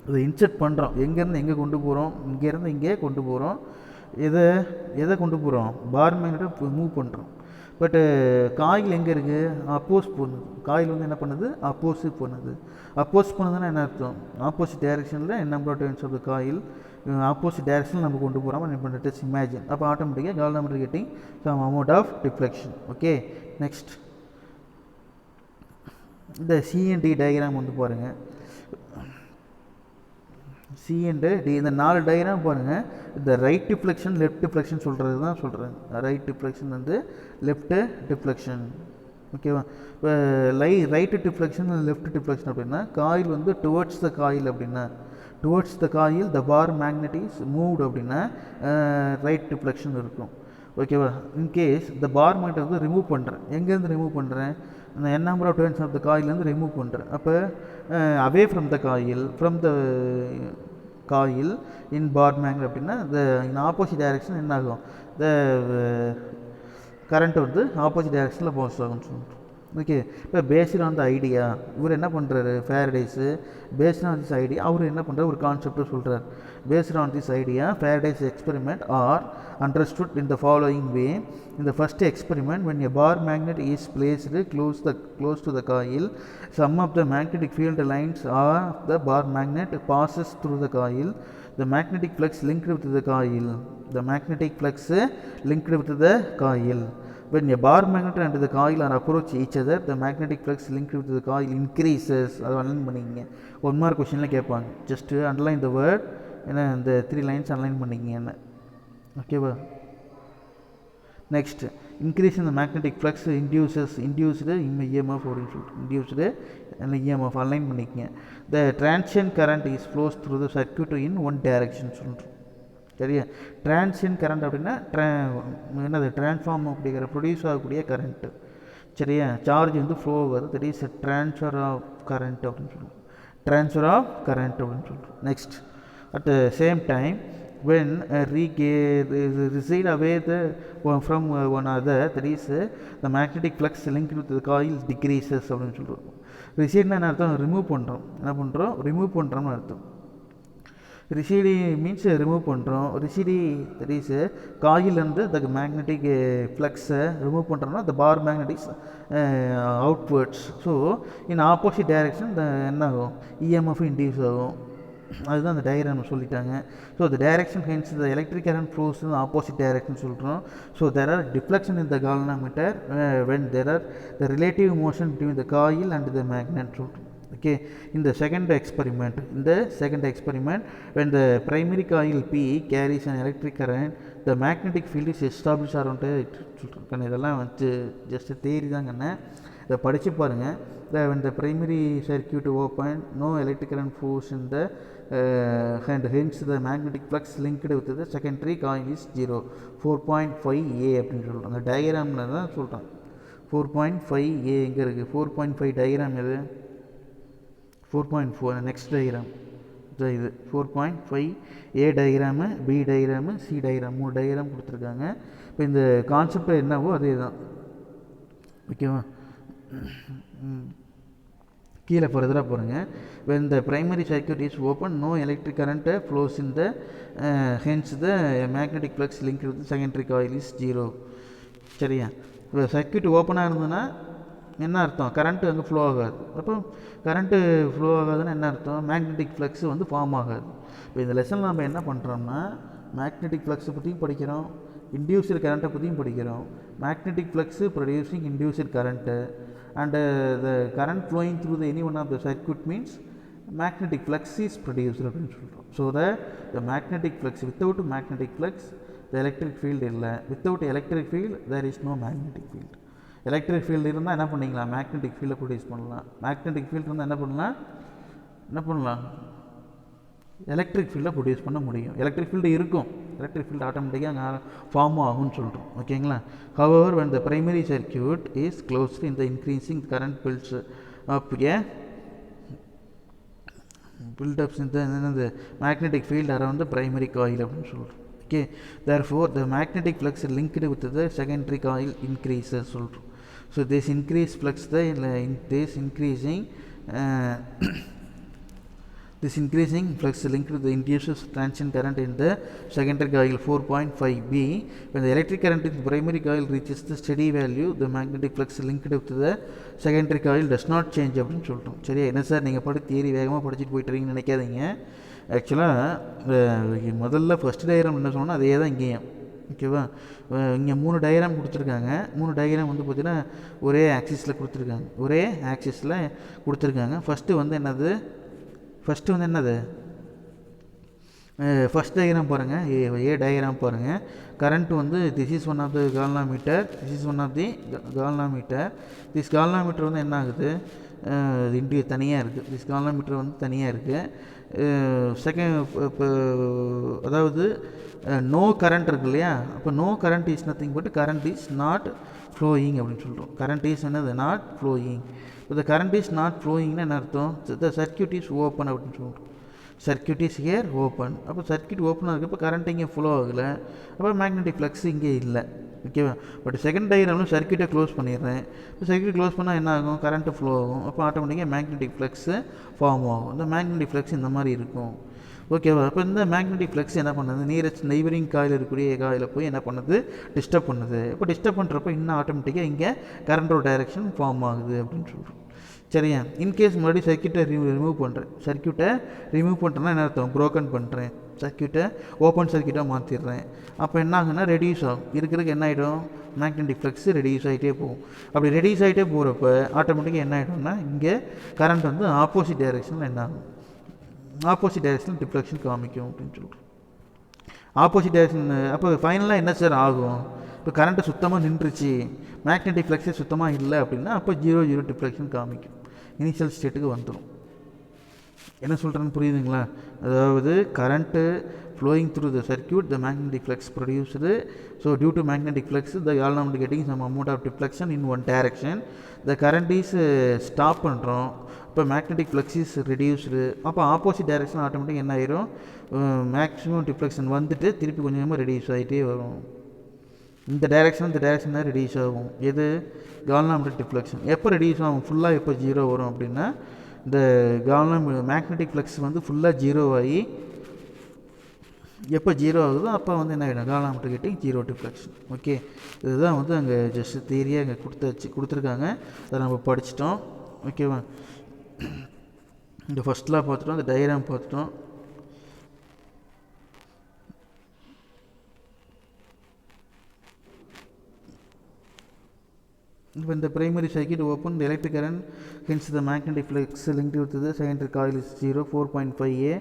அதை இன்செர்ட் பண்ணுறோம், எங்கேருந்து எங்கே கொண்டு போகிறோம், இங்கேருந்து இங்கே கொண்டு போகிறோம். எதை கொண்டு போகிறோம், பார் மேக்னெட்டை மூவ் பண்ணுறோம். பட்டு காயில் எங்கே இருக்குது, அப்போஸ் பண்ணுது. காயில் வந்து என்ன பண்ணுது, அப்போஸ் பண்ணுதுன்னா என்ன அர்த்தம், ஆப்போசிட் டைரெக்ஷனில் number of turns of the coil opposite டைரெக்ஷனில் நம்ம கொண்டு போகிறோம். என்ன பண்ணுறது இமேஜின். அப்போ ஆட்டோமேட்டிக்காக galvanometer getting some amount of deflection. Okay, next இந்த சிஎன்டி டயக்ராம் வந்து பாருங்கள். சி அண்டு டி இந்த 4 டயக்ராம் பாருங்கள். இந்த ரைட் டிஃப்ளெக்ஷன் லெஃப்ட் டிஃப்ளெக்ஷன் சொல்கிறது தான் சொல்கிறேன். ரைட் டிஃப்ளெக்ஷன் வந்து லெஃப்ட்டு டிஃப்ளெக்ஷன். ஓகேவா, இப்போ ரைட்டு டிஃப்ளெக்ஷன் லெஃப்ட் டிஃப்ளெக்ஷன் அப்படின்னா காயில் வந்து டுவர்ட்ஸ் த காயில் அப்படின்னா towards the coil the bar magnet is moved அப்படின்னா ரைட் டிஃப்ளெக்ஷன் இருக்கும். ஓகேவா, இன்கேஸ் த பார் மேக்னெட் வந்து ரிமூவ் பண்ணுறேன், எங்கேருந்து ரிமூவ் பண்ணுறேன், அந்த n number of turns of the காயிலேருந்து ரிமூவ் பண்ணுறேன். அப்போ away from the coil in bar magnet அப்படின்னா இன் ஆப்போசிட் டைரெக்ஷன் என்ன ஆகும், த கரண்ட் வந்து ஆப்போசிட் டைரெக்ஷனில் பாஸ் ஆகும்னு சொல்லிட்டு. ஓகே, இப்போ பேஸ்ட் ஆன் த ஐடியா இவர் என்ன பண்ணுறாரு, Faraday's based on this idea அவர் என்ன பண்ணுறாரு, ஒரு கான்செப்டை சொல்கிறார். Based on this idea Faraday's experiment are understood in the following way. In the first experiment, when a bar magnet is placed close to the coil, some of the magnetic field lines of the bar magnet passes through the coil. The magnetic flux linked with the coil. When a bar magnet and the coil are approach each other, the magnetic flux linked with the coil increases. அது alanine பண்ணிக்கிங்க. 1 mark கொஸ்டினில் கேட்பாங்க. Just underline the word, ஏன்னா இந்த 3 lines alanine பண்ணிக்கிங்க என்ன. ஓகேவா, next increase in the magnetic flux induced EMF அப்படின்னு சொல்லிட்டு இன்டியூஸ்டு இஎம்எஃப் அலைன் பண்ணிக்கங்க. The transient current is flows through the circuit in one direction சொல்கிறோம். சரியா, டிரான்சியன் கரண்ட் அப்படின்னா என்னது டிரான்ஸ்ஃபார்ம் அப்படிங்கிற ப்ரொடியூஸ் ஆகக்கூடிய கரண்ட்டு. சரியா, சார்ஜ் வந்து ஃப்ளோ வருது, that is transfer of current அப்படின்னு சொல்லுவோம். ட்ரான்ஸ்ஃபர் ஆஃப் கரண்ட் அப்படின்னு சொல்கிறோம். Next at the same time when recede away from one other, that is the magnetic flux linked with the coil decreases அப்படின்னு சொல்கிறோம். ரிசீட்னா என்ன அர்த்தம்? ரிமூவ் பண்ணுறோம். என்ன பண்ணுறோம்? ரிமூவ் பண்ணுறோம்னு அர்த்தம். ரிசீடி மீன்ஸ் ரிமூவ் பண்ணுறோம். ரிசீடி தட் இஸ் காயிலேருந்து த மேக்னெட்டிக் ஃப்ளக்ஸை ரிமூவ் பண்ணுறோம்னா the bar magnetics outwards. So in opposite direction என்ன ஆகும்? இஎம்எஃப் இன்டியூஸ் ஆகும். அதுதான் அந்த டயக்ராம் சொல்லிட்டாங்க. So the direction hence the electric current flows in opposite direction சொல்கிறோம். So there are deflection in the galvanometer when there are the relative motion between the coil and the magnet சொல்கிறோம். Okay, in the second experiment, when the primary coil P carries an electric current, the magnetic field is established around it. இதெல்லாம் வந்து just தேரி தாங்கண்ணே, இதை படித்து பாருங்கள். when the primary circuit open, no electric current flows in the and hence the magnetic flux linked with the secondary coil is 0. 4.5A அப்படின்னு சொல்கிறோம். அந்த டயக்ராமில் தான் சொல்கிறோம். 4.5A எங்கே இருக்குது? 4.5 டயக்ராம் எது? 4.4 நெக்ஸ்ட் டயக்ராம் இது 4.5A diagram, B diagram, C diagram, 3 diagram கொடுத்துருக்காங்க. இப்போ இந்த கான்செப்ட் என்னவோ அதே தான். ஓகேவா? கீழே ஃபர்தராக பாருங்க. when the primary circuit is open, no electric current flows in the hence the magnetic flux linked with the secondary coil is 0. சரியா? இப்போ சர்க்யூட் ஓப்பனாக இருந்ததுன்னா என்ன அர்த்தம்? கரண்ட்டு அங்கே ஃப்ளோ ஆகாது. அப்போ கரண்ட்டு ஃப்ளோ ஆகாதுன்னு என்ன அர்த்தம்? மேக்னெட்டிக் ஃப்ளக்ஸு வந்து ஃபார்ம் ஆகாது. இப்போ இந்த லெசனில் நம்ம என்ன பண்ணுறோம்னா மேக்னெட்டிக் ஃப்ளக்ஸை பற்றியும் படிக்கிறோம், இன்டியூசர் கரண்ட்டை பற்றியும் படிக்கிறோம். Magnetic flux producing inducer current and the current flowing through the any one of the circuit means magnetic flux is produced அப்படின்னு சொல்கிறோம். So the magnetic flux without magnetic flux the electric field இல்லை. Without electric field there is no magnetic field. Electric field இருந்தால் என்ன பண்ணிக்கலாம்? Magnetic ஃபீல்டை produce பண்ணலாம். Magnetic field இருந்தால் என்ன பண்ணலாம்? எலக்ட்ரிக் ஃபீல்டை ப்ரொடியூஸ் பண்ண முடியும். எலக்ட்ரிக் ஃபீல்டு இருக்கும், எலக்ட்ரிக் ஃபீல்டு ஆட்டோமேட்டிக்காக அங்கே ஃபார்ம் ஆகும்னு சொல்கிறோம். ஓகேங்களா? however when the primary circuit is closed in the increasing current builds up in the magnetic field around the primary coil அப்படின்னு சொல்கிறோம். Okay, therefore the magnetic flux linked with the secondary coil increases சொல்கிறோம். So this increased flux this increasing flux linked to the induces transient current in the secondary coil 4.5B. when the electric current in the primary coil reaches the steady value, the magnetic flux linked to the secondary coil does not change அப்படின்னு சொல்லிட்டோம். சரியா? என்ன sir நீங்கள் படி theory வேகமாக படிச்சுட்டு போயிட்டுறீங்கன்னு நினைக்காதீங்க. ஆக்சுவலாக முதல்ல ஃபஸ்ட் டயக்ராம் என்ன சொன்னால் அதே தான் இங்கேயும். ஓகேவா? இங்கே 3 டயக்ராம் கொடுத்துருக்காங்க. 3 டயக்ராம் வந்து பார்த்திங்கன்னா ஒரே ஆக்சிஸில் கொடுத்துருக்காங்க. ஃபஸ்ட்டு வந்து என்னது? ஃபஸ்ட் டயக்ராம் பாருங்கள். ஏ டயக்ராம் பாருங்கள். கரண்ட் வந்து this is one of the galvanometer. This galvanometer வந்து என்ன ஆகுது? தனியாக இருக்குது. திஸ் கால்வனோமீட்டர் வந்து தனியாக இருக்குது. இப்போ அதாவது நோ கரண்ட் இருக்கு இல்லையா? அப்போ no current is nothing but current is not flowing அப்படின்னு சொல்கிறோம். கரண்ட் இஸ் என்னது? Not flowing. இப்போ த கரண்ட் இஸ் நாட் ஃப்ளோயிங்னா என்ன அர்த்தம்? த சர்க்யூட் இஸ் ஓப்பன் அப்படின்னு சொல்கிறோம். Circuit is here open. அப்போ சர்க்யூட் ஓப்பனாக இருக்குது. இப்போ கரண்ட் இங்கே ஃப்ளோ ஆகலை. அப்போ மேக்னெட்டிக் ஃப்ளக்ஸ் இங்கே இல்லை. ஓகேவா? பட் செகண்ட் டயக்ராமில் சர்க்யூட்டை க்ளோஸ் பண்ணிடுறேன். இப்போ சர்க்யூட் க்ளோஸ் பண்ணால் என்ன ஆகும்? கரண்ட்டு ஃப்ளோ ஆகும். அப்போ ஆட்டோமேட்டிக்காக மேக்னெட்டிக் ஃப்ளக்ஸு ஃபார்ம் ஆகும். இந்த மேக்னெட்டிக் ஃப்ளக்ஸ் இந்த மாதிரி இருக்கும். ஓகேவா? அப்போ இந்த மேக்னெட்டிக் ஃப்ளக்ஸ் என்ன பண்ணுது? நியரஸ்ட் நெய்பரிங் காயில் இருக்கக்கூடிய காயில் போய் என்ன பண்ணுது? டிஸ்டர்ப் பண்ணுது. இப்போ டிஸ்டர்ப் பண்ணுறப்ப இன்னும் ஆட்டோமேட்டிக்காக இங்கே கரண்டோட டைரெக்ஷன் ஃபார்ம் ஆகுது அப்படின்னு சொல்கிறோம். சரியா? இன்கேஸ் மறுபடியும் சர்க்யூட்டை ரிமூவ் பண்ணுறேன்னா என்ன அர்த்தம்? ப்ரோக்கன் பண்ணுறேன். சர்க்யூட்டை ஓப்பன் சர்க்யூட்டாக மாற்றிடுறேன். அப்போ என்ன ஆகுன்னா ரெடியூஸ் ஆகும். இருக்கிறதுக்கு என்ன ஆகிடும்? மேக்னெட்டிக் ஃப்ளக்ஸ் ரெடியூஸ் ஆகிட்டே போகும். அப்படி ரெடியூஸ் ஆகிட்டே போகிறப்ப ஆட்டோமேட்டிக்காக என்ன ஆகிடும்னா இங்கே கரண்ட் வந்து ஆப்போசிட் டைரெக்ஷனில் என்ன ஆகும்? ஆப்போசிட் டைரெக்ஷனில் டிஃப்ளெக்ஷன் காமிக்கும் அப்படின்னு சொல்கிறோம். Opposite direction. அப்போ ஃபைனலாக என்ன சார் ஆகும்? இப்போ கரண்ட்டு சுத்தமாக நின்றுச்சு, மேக்னெட்டிக் ஃப்ளக்ஸே சுத்தமாக இல்லை அப்படின்னா அப்போ 0 டிஃப்ளெக்ஷன் காமிக்கும். இனிஷியல் ஸ்டேட்டுக்கு வந்துடும். என்ன சொல்கிறேன்னு புரியுதுங்களா? அதாவது current flowing through the circuit, the magnetic flux produced. So due to magnetic flux, the galvanometer getting some amount of deflection in one direction. The current is stop பண்ணுறோம். இப்போ மேக்னெட்டிக் ஃப்ளக்ஸ் இஸ் ரெடியூஸ்டு. அப்போ opposite direction automatic என்ன ஆயிரும், maximum deflection வந்துட்டு திருப்பி கொஞ்சம் கொஞ்சமாக reduce ஆகிட்டே வரும். இந்த டைரெக்ஷன் தான் ரெடியூஸ் ஆகும். எது? கால்வனோமெட்ரிக் டிஃப்ளெக்ஷன். எப்போ ரெடியூஸ் ஆகும்? ஃபுல்லாக எப்போ ஜீரோ வரும் அப்படின்னா, இந்த மேக்னெட்டிக் ஃப்ளக்ஸ் வந்து ஃபுல்லாக ஜீரோ ஆகி எப்போ ஜீரோ ஆகுதோ அப்போ வந்து என்ன ஆகிடும், கால்வனோமெட்ரிக் கெட்டிங் ஜீரோ டிஃப்ளெக்ஷன். ஓகே, இதுதான் வந்து அங்கே ஜஸ்ட் தியரியாக அங்கே கொடுத்துருக்காங்க. அதை நம்ம படிச்சிட்டோம். ஓகேவா? இந்த ஃபஸ்ட்லாம் பார்த்துட்டோம், இந்த டயக்ராம் பார்த்துட்டோம். When the primary circuit open, the electric current, hence the magnetic flux linked with the secondary coil is 0, 4.5A.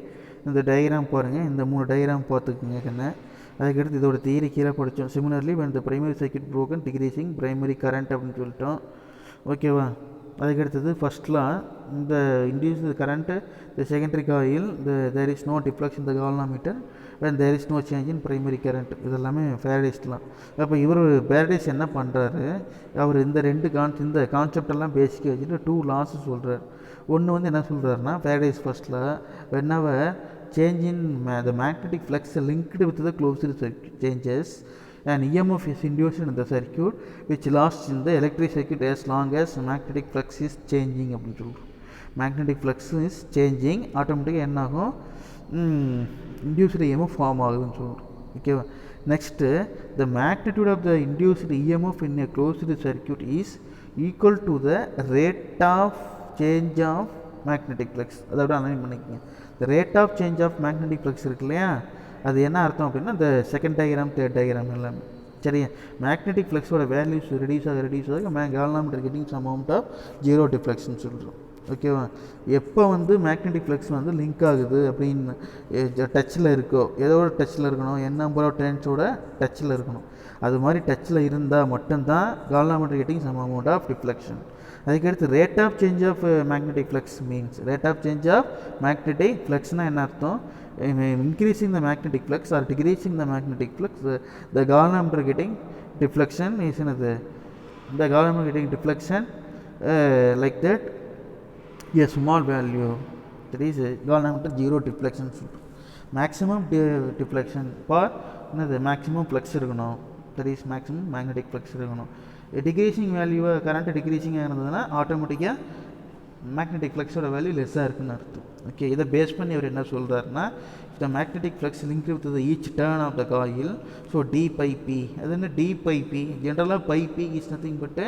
இந்த டயக்ராம் பாருங்கள், இந்த 3 டயக்ராம் பார்த்துக்குங்க கண்ணே. அதுக்கடுத்து இதோட தியரி கீழே படித்தோம். Similarly when the primary circuit broken, decreasing primary current அப்படின்னு சொல்லிட்டோம். ஓகேவா? அதுக்கடுத்தது ஃபஸ்ட்லாம் இந்த induce current the secondary coil there is no deflection இந்த galvanometer when there is no change in primary current. இதெல்லாமே ஃபேரடேஸ்லாம். அப்போ ஃபேரடேஸ் என்ன பண்ணுறாரு, அவர் இந்த கான்செப்டெல்லாம் பேசிக்க வச்சுட்டு 2 லாஸ் சொல்கிறார். ஒன்று வந்து என்ன சொல்கிறாருன்னா, Faraday's ஃபர்ஸ்ட்டில் whenever change in the magnetic flux linked with the closed circuit changes, an EMF is induced in the circuit which lasts in the electric circuit as long as magnetic flux is changing அப்படின்னு சொல்கிறோம். magnetic flux is changing, ஆட்டோமேட்டிக்காக என்ன ஆகும், induced EMF form ஆகுதுன்னு சொல்கிறோம். ஓகேவா? Next the magnitude of the induced EMF in a closed circuit is equal to the rate of change of magnetic flux. அதோட alanine பண்ணிக்கோங்க. the rate of change of magnetic flux இருக்கு இல்லையா, அது என்ன அர்த்தம் அப்படின்னா, இந்த செகண்ட் டயக்ராம் தேர்ட் டயக்ராம் எல்லாமே சரியா. மேக்னெட்டிக் ஃப்ளக்ஸோட வேல்யூஸ் ரெடியூஸ் ஆக galvanometer getting some amount of zero deflection சொல்கிறோம். ஓகேவா? எப்போ வந்து மேக்னெட்டிக் ஃப்ளக்ஸ் வந்து லிங்க் ஆகுது அப்படின்னு டச்சில் இருக்கோ, ஏதோ ஒரு டச்சில் இருக்கணும், n நம்பர் ஆஃப் டர்ன்ஸோட டச்சில் இருக்கணும். அது மாதிரி டச்சில் இருந்தால் மட்டும்தான் galvanometer getting some amount of deflection. அதுக்கடுத்து rate of change of magnetic flux means rate of change of magnetic ஃப்ளக்ஸ்னால் என்ன அர்த்தம், increasing the magnetic flux or decreasing the magnetic flux, the galvanometer getting deflection is another. The galvanometer getting deflection like that, a small value, that is galvanometer zero deflection. Maximum deflection for another maximum flux இருக்கணும், that is maximum magnetic flux இருக்கணும். Decreasing value current டிக்ரீசிங்காக இருந்ததுன்னா ஆட்டோமேட்டிக்காக magnetic ஃப்ளக்ஸோட value லெஸ்ஸாக இருக்குன்னு அர்த்தம். Okay, இதை base பண்ணி அவர் என்ன சொல்கிறாருன்னா, the magnetic flux link with the each turn of the coil, so d phi B. அது என்ன டி பை பி? ஜென்ரலாக phi B is nothing but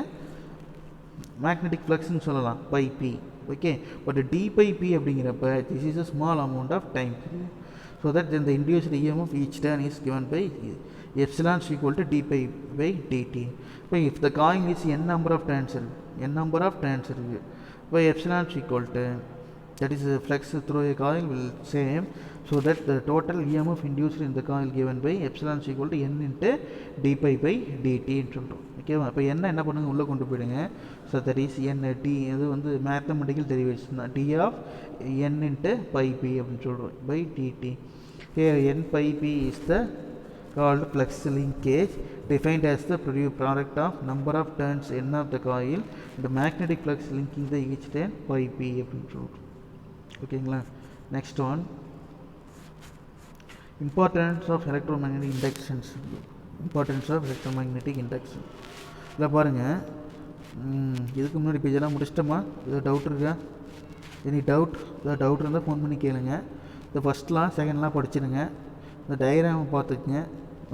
magnetic ஃப்ளக்ஸ்னு சொல்லலாம், phi B. Okay, but d phi B அப்படிங்கிறப்ப this is a small amount of time. So that then the induced EMF each turn is given by epsilon is equal to d pi by dt. இப்போ if the coil is n number of turns இருக்குது, இப்போ epsilon is equal to, that is the flux through a coil will same, so that the total EMF induced in the coil given by epsilon is equal to n into d pi by dt ன்னு சொல்கிறோம். ஓகேவா? இப்போ என்ன பண்ணுங்க, உள்ளே கொண்டு போயிடுங்க. So that is n t, இது வந்து மேத்தமெட்டிக்கல் டெரிவேஷன் தான், d of n into pi p அப்படின்னு சொல்கிறோம் by dt. Here n pi p is the called flux linkage, defined as the product of number of turns n of the coil, the magnetic flux linking the each turn pi p அப்படின்னு சொல்கிறோம். ஓகேங்களா? Next one, importance of electromagnetic inductions. Importance of electromagnetic induction இதில் பாருங்கள். இதுக்கு முன்னாடி இப்போ இதெல்லாம் முடிச்சிட்டோமா? ஏதாவது டவுட் இருக்கா? எனி டவுட் இருந்தால் ஃபோன் பண்ணி கேளுங்க. இந்த ஃபஸ்ட்லாம் செகண்ட்லாம் படிச்சிடுங்க. இந்த டயக்ராமை பார்த்துக்குங்க.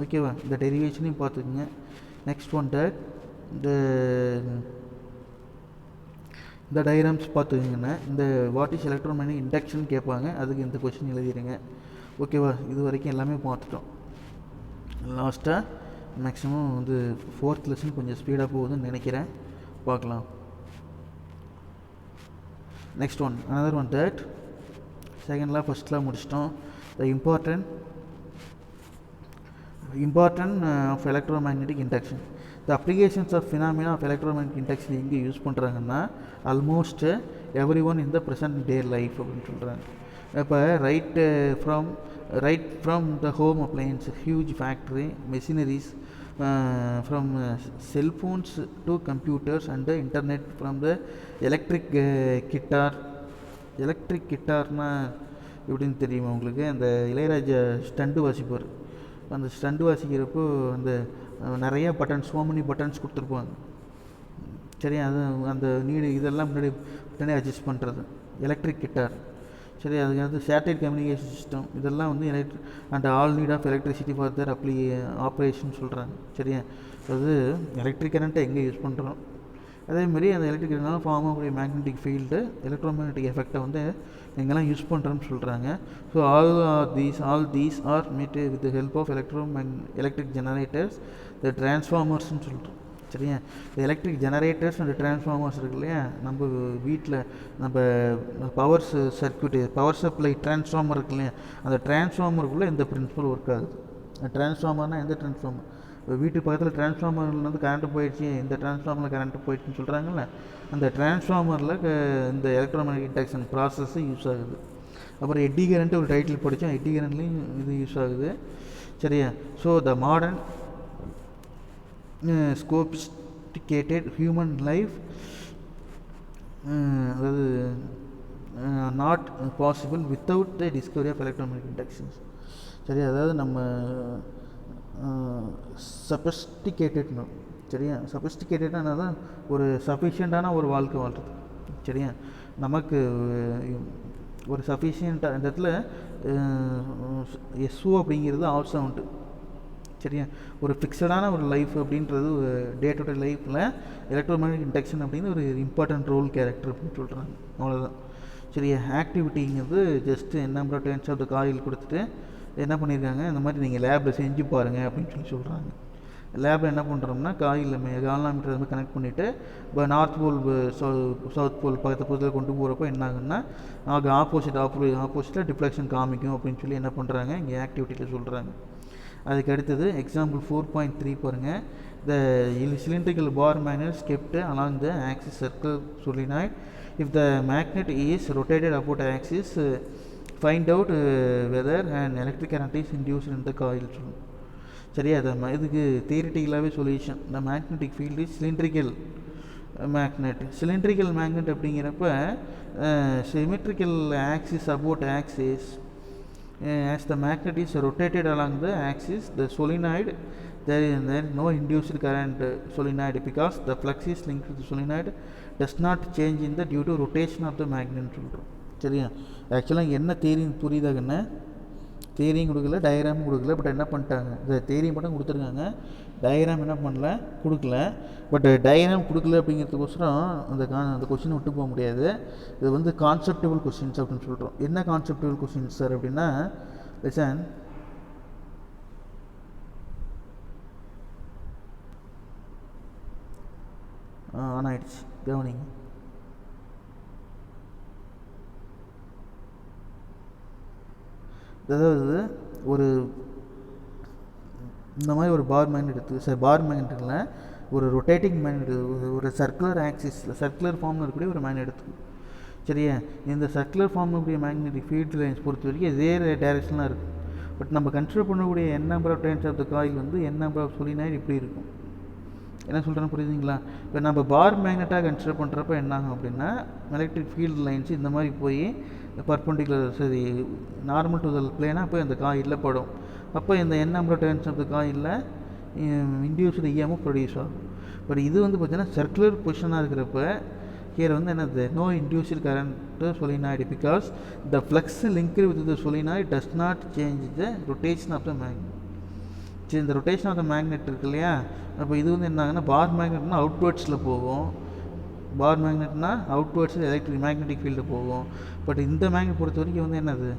ஓகேவா? இந்த டெரிவேஷனையும் பார்த்துக்குங்க. நெக்ஸ்ட் ஒன் தட் இந்த டயக்ராம்ஸ் பார்த்துக்கிங்கன்னா, இந்த வாட் இஸ் எலக்ட்ரோமேக்னெட்டிக் இண்டக்ஷன் கேட்பாங்க, அதுக்கு இந்த கொஸ்டின் எழுதிடுங்க. ஓகேவா? இது வரைக்கும் எல்லாமே பார்த்துட்டோம். லாஸ்ட்டாக மேக்ஸிமம் வந்து 4th லெசன் கொஞ்சம் ஸ்பீடாக போகுதுன்னு நினைக்கிறேன், பார்க்கலாம். Next one, another one that செகண்ட்லாம் ஃபஸ்ட்லாம் முடிச்சிட்டோம். The important of electromagnetic induction. The applications of phenomena of electromagnetic induction எங்கே யூஸ் பண்ணுறாங்கன்னா, almost every one in the present day life அப்படின்னு சொல்கிறாங்க. இப்போ right from the home appliances, huge factory, machineries, from cellphones to computers and the internet, from the electric கிட்டார்னால் எப்படின்னு தெரியுமா உங்களுக்கு? அந்த இளையராஜா ஸ்டண்டு வாசிப்பார். அந்த ஸ்டண்டு வாசிக்கிறப்போ அந்த நிறைய பட்டன்ஸ், மெனி பட்டன்ஸ் கொடுத்துருப்பாங்க. சரி, அது அந்த இதெல்லாம் முன்னாடி அட்ஜஸ்ட் பண்ணுறது எலக்ட்ரிக் கிட்டார். சரி, அதுக்கு வந்து சேட்டலைட் கம்யூனிகேஷன் சிஸ்டம், இதெல்லாம் வந்து and all need of electricity for their operation சொல்கிறாங்க. சரியா, அது எலக்ட்ரிக் கரண்ட்டை எங்கே யூஸ் பண்ணுறோம், அதேமாதிரி அந்த எலக்ட்ரிக் கரண்ட்னால ஃபார்ம் ஆகக்கூடிய மேக்னெட்டிக் ஃபீல்டு, எலக்ட்ரோமேக்னெட்டிக் எஃபெக்டை வந்து எங்கெல்லாம் யூஸ் பண்ணுறோன்னு சொல்கிறாங்க. So all these are made with the help of electric generators, the டிரான்ஸ்ஃபார்மர்ஸ்ன்னு சொல்கிறோம். சரியா, எலக்ட்ரிக் ஜெனரேட்டர்ஸ் அண்ட் டிரான்ஸ்ஃபார்மர்ஸ் இருக்கு இல்லையா, நம்ம வீட்டில் நம்ம பவர் சப்ளை டிரான்ஸ்ஃபார்மர் இருக்கு இல்லையா, அந்த டிரான்ஸ்ஃபார்மருக்குள்ளே இந்த பிரின்சிபல் ஒர்க் ஆகுது. டிரான்ஸ்ஃபார்மர்னால் எந்த டிரான்ஸ்ஃபார்மர்? இப்போ வீட்டுக்கு பக்கத்தில் டிரான்ஸ்ஃபார்மரில் வந்து கரண்ட்டு போயிடுச்சு, இந்த டிரான்ஸ்ஃபார்மரில் கரண்ட்டு போயிடுச்சுன்னு சொல்கிறாங்கல்ல, அந்த டிரான்ஸ்ஃபார்மரில் இந்த எலக்ட்ரோமேக்னெட்டிக் இண்டக்ஷன் ப்ராசஸ் யூஸ் ஆகுது. அப்புறம் எட்டி கரண்ட்டு ஒரு டைட்டில் படித்தோம், எட்டி கரண்ட்லேயும் இது யூஸ் ஆகுது. சரியா, so the modern sophisticated human life அதாவது not possible without the discovery of electromagnetic inductions. சரி, அதாவது நம்ம சஃபிஸ்டிகேட்டட்னு, சரியா, சஃபிஸ்டிகேட்டட்னா தான் ஒரு சஃபிஷியண்ட்டான ஒரு வாழ்க்கை வாழ்கிறது. சரியா, நமக்கு ஒரு சஃபிஷியண்ட்டாக இந்த இடத்துல எஸ்ஓ அப்படிங்கிறது ஆல் சவுண்டு. சரியா, ஒரு ஃபிக்ஸடான ஒரு லைஃப் அப்படின்றது டே டு டே லைஃப்பில் எலக்ட்ரோமேக்னெட்டிக் இண்டக்ஷன் அப்படின்னு ஒரு இம்பார்ட்டன்ட் ரோல் கேரக்டர் அப்படின்னு சொல்கிறாங்க. அவ்வளோதான். சரியா, ஆக்டிவிட்டிங்கிறது just number of turns of the coil கொடுத்துட்டு என்ன பண்ணியிருக்காங்க, இந்த மாதிரி நீங்கள் லேபில் செஞ்சு பாருங்கள் அப்படின்னு சொல்கிறாங்க. லேபில் என்ன பண்ணுறோம்னா, கால்னாமீட்டர் வந்து கனெக்ட் பண்ணிவிட்டு இப்போ நார்த் போல் சவுத் போல் பக்கத்தில் கொண்டு போகிறப்போ என்ன ஆகுன்னா, ஆப்போசிட்டில் டிஃப்ளெக்ஷன் காமிக்கும் அப்படின்னு சொல்லி என்ன பண்ணுறாங்க இங்கே ஆக்டிவிட்டியில் சொல்கிறாங்க. அதுக்கு அடுத்தது எக்ஸாம்பிள் 4.3 பாருங்கள். த cylindrical bar magnet kept along the axis circle solenoid. If the magnet is rotated about axis, find out whether an electric current is induced in the coil. சரியா, இதுக்கு தியரிட்டிக்கலாகவே solution. the magnetic field is cylindrical magnet அப்படிங்கிறப்ப symmetrical axis about axis, as the magnet is rotated along the axis, the solenoid, there is no induced current solenoid because the flux is linked to the solenoid, does not change in the due to rotation of the magnet சொல்கிறோம். சரியா, ஆக்சுவலாக என்ன தேரின்னு புரியுதாங்கன்னு, தேரியும் கொடுக்கல, டயக்ராமும் கொடுக்கல. But என்ன பண்ணிட்டாங்க, இந்த தேரி மட்டும் கொடுத்துருக்காங்க, டயக்ராம் என்ன பண்ணல, கொடுக்கல. பட் டயக்ராம் கொடுக்கல அப்படிங்கிறதுக்கோசரம் அந்த கொஸ்டின் விட்டு போக முடியாது. இது வந்து கான்செப்டபிள் கொஸ்டின்ஸ் அப்படின்னு சொல்கிறோம். என்ன கான்செப்டபிள் கொஸ்டின்ஸ் சார் அப்படின்னா, லிசன், ஆன் ஆயிடுச்சு, கவனிங்க. அதாவது ஒரு இந்த மாதிரி ஒரு பார் மேக்னெட் எடுத்து, சார் பார் மேக்னெட் இல்லை, ஒரு ரொட்டேட்டிங் மேக்னெட், ஒரு சர்க்குலர் ஆக்சிஸில் சர்க்குலர் ஃபார்மில் இருக்கக்கூடிய ஒரு மேக்னெட் எடுத்துக்கும். சரியா, இந்த சர்க்குலர் ஃபார்மில் இருக்கக்கூடிய மேக்னெட்டிக் ஃபீல்டு லைன்ஸ் பொறுத்த வரைக்கும் இதே டைரக்ஷனாக இருக்கும். பட் நம்ம கன்சிடர் பண்ணக்கூடிய n number of turns of the coil வந்து n நம்பர் ஆஃப் solenoid இப்படி இருக்கும். என்ன சொல்கிறேன்னு புரியுதுங்களா? இப்போ நம்ம பார் மேக்னெட்டாக கன்சிடர் பண்ணுறப்ப என்ன ஆகும் அப்படின்னா, எலக்ட்ரிக் ஃபீல்டு லைன்ஸ் இந்த மாதிரி போய் பர்பண்டிகுலர், சரி, நார்மல் டு த பிளேனாக போய் அந்த காயிலில் படும். அப்போ இந்த n number of turns of the காயிலில் இன்டியூஸ்டு இஎம்எஃப் ப்ரொடியூஸ் ஆகும். பட் இது வந்து பார்த்தீங்கன்னா சர்க்குலர் பொசிஷனாக இருக்கிறப்ப ஹியர் வந்து என்னது, no induced current solenoid because the flux linked with the solenoid does not change the rotation of the magnet. சரி, இந்த ரொட்டேஷன் ஆஃப் த மேக்னெட் இருக்கு இல்லையா, அப்போ இது வந்து என்ன ஆகுன்னா, பார் மேக்னெட்னா அவுட்வேர்ட்ஸில் போகும், பார் மேக்னெட்னா அவுட்வேர்ட்ஸில் எலக்ட்ரிக் மேக்னெட்டிக் ஃபீல்டு போகும். பட் இந்த மேக்னெட் பொறுத்த வரைக்கும் வந்து என்னது,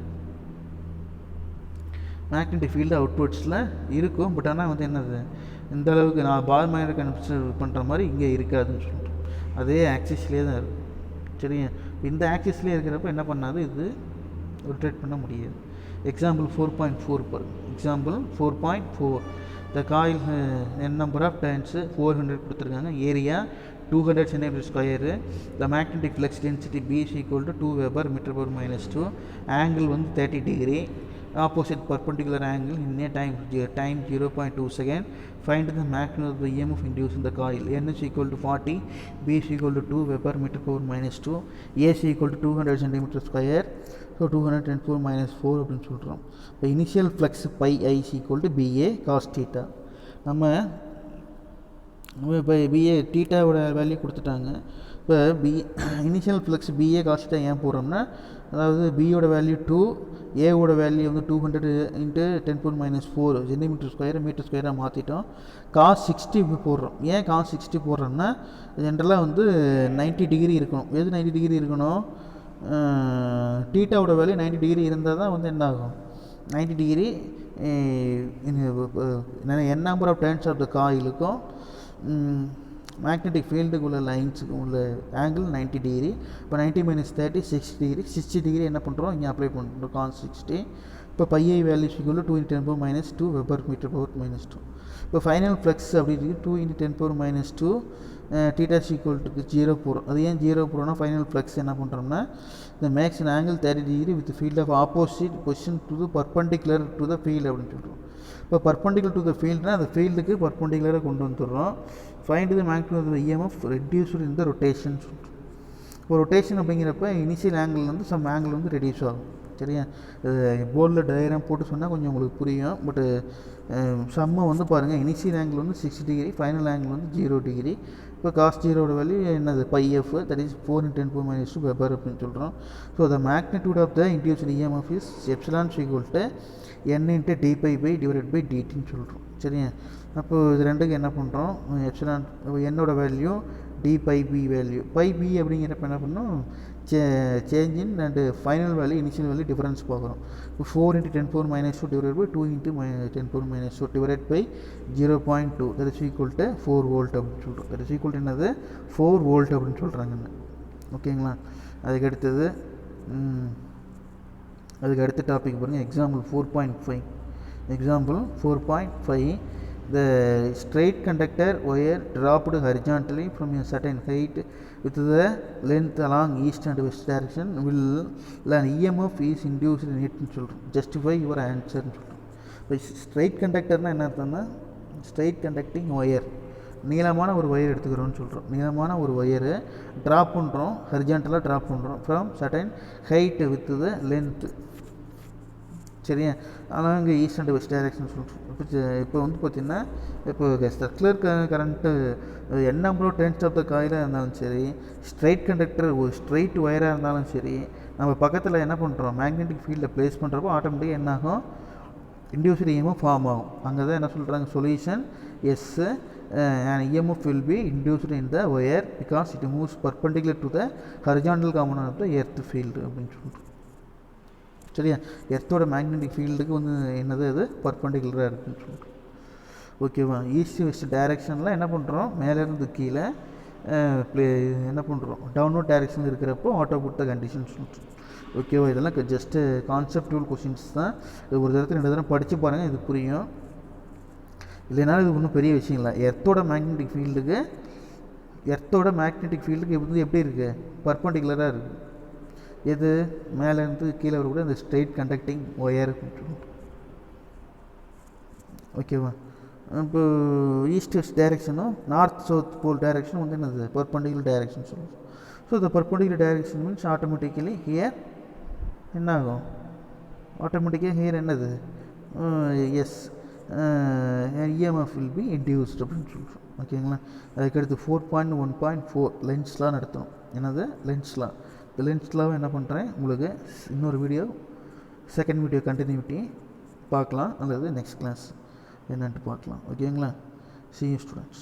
மேக்னெட்டிக் ஃபீல்டு அவுட்வேர்ட்ஸில் இருக்கும். பட் ஆனால் வந்து என்னது, இந்த அளவுக்கு நான் பார் மேக்னெட் கன்சிடர் பண்ணுற மாதிரி இங்கே இருக்காதுன்னு சொல்லிட்டு அதே ஆக்சிஸ்லேயே தான் இருக்கும். சரியா, இந்த ஆக்சிஸ்லேயே இருக்கிறப்ப என்ன பண்ணாது, இது ரொட்டேட் பண்ண முடியாது. எக்ஸாம்பிள் 4.4 பாருங்க. Example 4.4, the coil n number of turns 400 கொடுத்துருக்காங்க, area 200 centimeter square. The magnetic flux density B is equal to 2 Weber meter power minus 2. Angle வந்து 30 degree. Opposite perpendicular angle in a time 0.2 second. Find the magnitude of the EMF induced in the coil. N is equal to 40, B is equal to 2 Weber meter power minus 2, A is equal to 200 centimeter square. So 210 minus 4 அப்படின்னு சொல்கிறோம். இப்போ initial flux phi i is equal to BA cos theta. நம்ம இப்போ BA டீட்டாவோட value கொடுத்துட்டாங்க. இப்போ initial flux BA cos theta ஏன் போடுறோம்னா, அதாவது பியோட வேல்யூ 2, ஏவோட வேல்யூ வந்து 200 into 10 minus 4 centimetre square metre ஸ்கொயராக மாற்றிட்டோம். காஸ் 60 போடுறோம். ஏன் காஸ் 60 போடுறோம்னா, ஜென்ரலாக வந்து 90 டிகிரி இருக்கணும். எது 90 டிகிரி இருக்கணும்? டீட்டாவோட வேல்யூ 90 டிகிரி இருந்தால் தான் வந்து என்ன ஆகும், 90 degree N number of turns of the காயிலுக்கும் மேக்னெட்டிக் ஃபீல்டுக்கு உள்ள லைன்ஸுக்கு உள்ள ஆங்கிள் 90 டிகிரி. இப்போ 90 minus 30 60 டிகிரி. 60 டிகிரி என்ன பண்ணுறோம், இங்கே அப்ளை பண்ணுறோம் காஸ் 60. இப்போ பைஐ value equal to 2 × 10 power minus 2 weber metre power minus 2. இப்போ ஃபைனல் ஃப்ளக்ஸ் அப்படி இருக்குது 2 × 10 power minus 2 theta equal to 0 போகிறோம். அது ஏன் 0 போகிறோம்னா, ஃபைனல் ஃப்ளக்ஸ் என்ன பண்ணுறோம்னா, இந்த makes an angle 30 degree with field of opposite position to the perpendicular to the field அப்படின்னு சொல்கிறோம். இப்போ பர்பண்டிகுலர் டு த ஃபீல்டுனா அந்த ஃபீல்டுக்கு பர்பண்டிகுலராக கொண்டு வந்துடுறோம். Find the magnitude of the EMF reduced in the rotation சொல்கிறோம். இப்போ ரொட்டேஷன் அப்படிங்கிறப்ப இனிஷியல் ஆங்கிள் வந்து சம் ஆங்கிள் வந்து ரெடியூஸ் ஆகும். சரியா, போர்டில் டயக்ராம் போட்டு சொன்னால் கொஞ்சம் உங்களுக்கு புரியும். பட்டு சம்மை வந்து பாருங்கள், இனிஷியல் ஆங்கிள் வந்து 60 டிகிரி, ஃபைனல் ஆங்கிள் வந்து 0 டிகிரி. இப்போ காஸ் ஜீரோட வேல்யூ என்னது, phi F, that is 4 × 10 power minus 2 weber அப்படின்னு சொல்கிறோம். So the magnitude of the induced EMF is epsilon equal to n × dπ/dtன்னு சொல்கிறோம். சரியா, அப்போது இது ரெண்டுக்கு என்ன பண்ணுறோம், எப்சிலான் என்னோட வேல்யூ dπb வேல்யூ, பை அப்படிங்கிறப்ப என்ன பண்ணோம், change in and final value initial value difference பார்க்குறோம். இப்போ 4 × 10 power minus 2 2 × 10 power minus 2 0.2 that is equal to 4 volt அப்படின்னு சொல்கிறோம். that is equal to என்னது, 4 volt அப்படின்னு சொல்கிறாங்கன்னு. ஓகேங்களா, அதுக்கு அடுத்த டாபிக் பாருங்கள், example 4.5. Example 4.5. The straight conductor wire dropped horizontally from a certain height with the length along east and west direction will an EMF is induced in it. Justify your answer. இப்போ straight கண்டக்டர்னால் என்ன அர்த்தம்னா, straight conducting wire, நீளமான ஒரு wire எடுத்துக்கிறோன்னு சொல்கிறோம். நீளமான ஒரு wire drop பண்ணுறோம், ஹரிஜான்டலாக drop பண்ணுறோம் from certain height with the length. சரியா, ஆனால் இங்கே ஈஸ்ட் அண்ட் வெஸ்ட் டைரக்ஷன் சொல்கிறோம். இப்போ வந்து பார்த்திங்கன்னா, இப்போ சர்க்குலர் கரண்ட்டு என்ன number of turns of the காயிலாக இருந்தாலும் சரி, ஸ்ட்ரைட் கண்டக்டர் ஒரு ஸ்ட்ரைட் ஒயராக இருந்தாலும் சரி, நம்ம பக்கத்தில் என்ன பண்ணுறோம், மேக்னெட்டிக் ஃபீல்டில் ப்ளேஸ் பண்ணுறப்போ ஆட்டோமேட்டிக்காக என்ன ஆகும், இன்டியூஸ்டு EMF ஃபார்ம் ஆகும். அங்கே தான் என்ன சொல்கிறாங்க, solution is, an EMF will be induced in the wire because it moves perpendicular to the horizontal component of the earth field அப்படின்னு சொல்கிறோம். சரியா, எர்த்தோட மேக்னெட்டிக் ஃபீல்டுக்கு வந்து என்னது, அது பர்பண்டிகுலராக இருக்குன்னு சொல்கிறோம். ஓகேவா, ஈஸ்ட் வெஸ்ட் டைரெக்ஷனில் என்ன பண்ணுறோம், மேலேருந்து கீழே என்ன பண்ணுறோம், டவுன்வர்ட் டைரெக்ஷனில் இருக்கிறப்போ ஆட்டோ புட் கண்டிஷன் சொல்கிறோம். ஓகேவா, இதெல்லாம் ஜஸ்ட்டு கான்செப்டுவல் கொஷின்ஸ் தான். இது ஒரு தடவை 2 தடவை படித்து பாருங்கள், இது புரியும். இல்லைனாலும் இது ஒன்றும் பெரிய விஷயம் இல்லை. எர்த்தோட மேக்னெட்டிக் ஃபீல்டுக்கு வந்து எப்படி இருக்குது, பர்பண்டிகுலராக இருக்குது. எது, மேலேருந்து கீழே வரக்கூட இந்த ஸ்ட்ரெயிட் கண்டக்டிங் ஒயர். ஓகேவா, இப்போ ஈஸ்ட் வெஸ்ட் டைரெக்ஷனும் நார்த் சவுத் போல் டைரெக்ஷனும் வந்து என்னது, பர்பண்டிகுலர் டைரெக்ஷன் சொல்லுவோம். ஸோ இந்த perpendicular direction means automatically here என்ன ஆகும், ஆட்டோமேட்டிக்காக ஹியர் என்னது, yes, EMF will be induced அப்படின்னு சொல்கிறோம். ஓகேங்களா, அதுக்கடுத்து 4.1.4 லென்ஸ்லாம் நடத்தணும். என்னது, லென்ஸ்லாம். இந்த லென்ஸ்லாம் என்ன பண்ணுறேன், உங்களுக்கு இன்னொரு வீடியோ, செகண்ட் வீடியோ கண்டினியூட்டி பார்க்கலாம், அல்லது நெக்ஸ்ட் கிளாஸ் என்னன்ட்டு பார்க்கலாம். ஓகேங்களா, see you students.